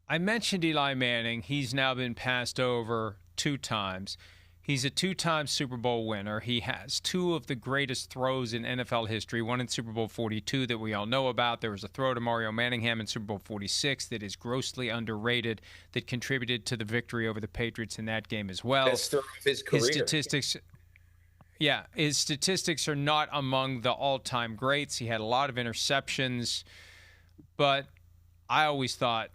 I mentioned Eli Manning. He's now been passed over 2 times. He's a 2-time Super Bowl winner. He has 2 of the greatest throws in NFL history, one in Super Bowl 42 that we all know about. There was a throw to Mario Manningham in Super Bowl 46 that is grossly underrated, that contributed to the victory over the Patriots in that game as well. Best throw of his career. His statistics are not among the all-time greats. He had a lot of interceptions, but I always thought,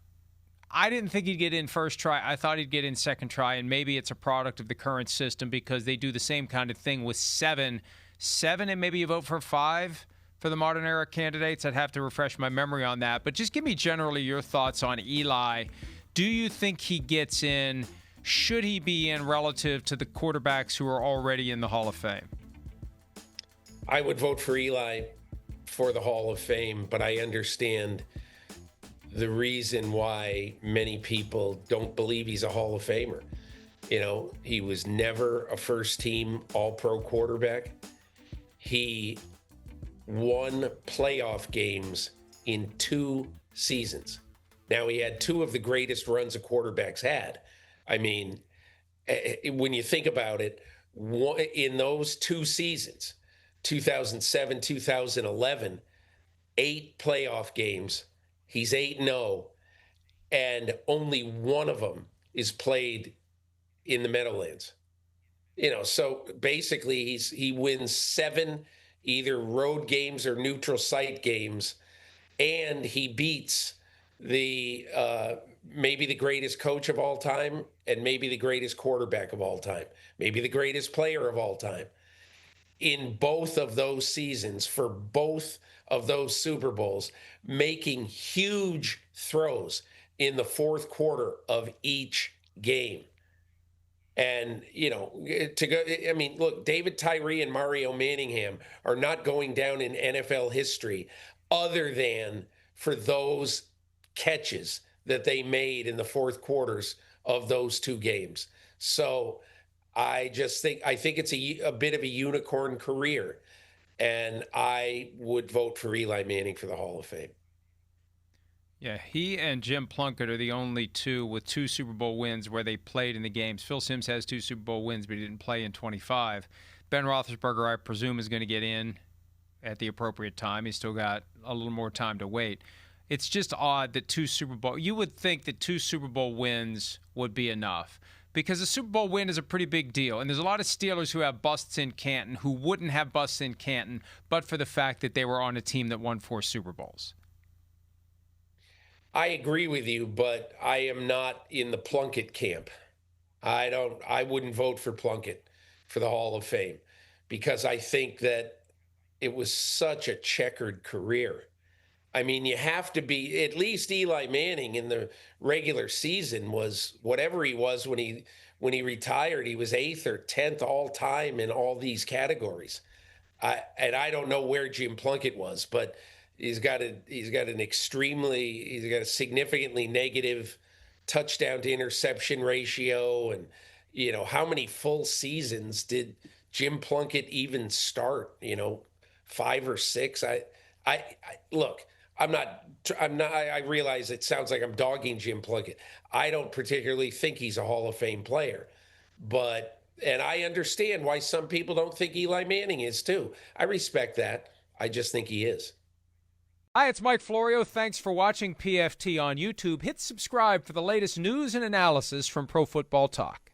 I didn't think he'd get in first try. I thought he'd get in second try, and maybe it's a product of the current system because they do the same kind of thing with seven, and maybe you vote for 5 for the modern era candidates. I'd have to refresh my memory on that. But just give me generally your thoughts on Eli. Do you think he gets in? Should he be in relative to the quarterbacks who are already in the Hall of Fame? I would vote for Eli for the Hall of Fame, but I understand the reason why many people don't believe he's a Hall of Famer. You know, he was never a first-team All-Pro quarterback. He won playoff games in 2 seasons. Now, he had 2 of the greatest runs a quarterback's had. I mean, when you think about it, in those 2 seasons, 2007, 2011, 8 playoff games. He's 8-0, and only one of them is played in the Meadowlands. You know, so basically he wins 7 either road games or neutral site games, and he beats the maybe the greatest coach of all time and maybe the greatest quarterback of all time, maybe the greatest player of all time. In both of those seasons, for both of those Super Bowls, making huge throws in the fourth quarter of each game. And, you know, to go, I mean, look, David Tyree and Mario Manningham are not going down in NFL history other than for those catches that they made in the fourth quarters of those 2 games. So I think it's a bit of a unicorn career, and I would vote for Eli Manning for the Hall of Fame. Yeah, he and Jim Plunkett are the only 2 with 2 Super Bowl wins where they played in the games. Phil Simms has 2 Super Bowl wins, but he didn't play in 25. Ben Roethlisberger, I presume, is going to get in at the appropriate time. He's still got a little more time to wait. It's just odd that 2 Super Bowl – you would think that 2 Super Bowl wins would be enough, because a Super Bowl win is a pretty big deal. And there's a lot of Steelers who have busts in Canton who wouldn't have busts in Canton but for the fact that they were on a team that won 4 Super Bowls. I agree with you, but I am not in the Plunkett camp. I wouldn't vote for Plunkett for the Hall of Fame because I think that it was such a checkered career. I mean, you have to be, at least Eli Manning in the regular season was whatever he was when he retired. He was 8th or 10th all time in all these categories. And I don't know where Jim Plunkett was, but he's got a significantly negative touchdown to interception ratio. And, you know, how many full seasons did Jim Plunkett even start? You know, 5 or 6. Look, I realize it sounds like I'm dogging Jim Plunkett. I don't particularly think he's a Hall of Fame player, and I understand why some people don't think Eli Manning is too. I respect that. I just think he is. Hi, it's Mike Florio. Thanks for watching PFT on YouTube. Hit subscribe for the latest news and analysis from Pro Football Talk.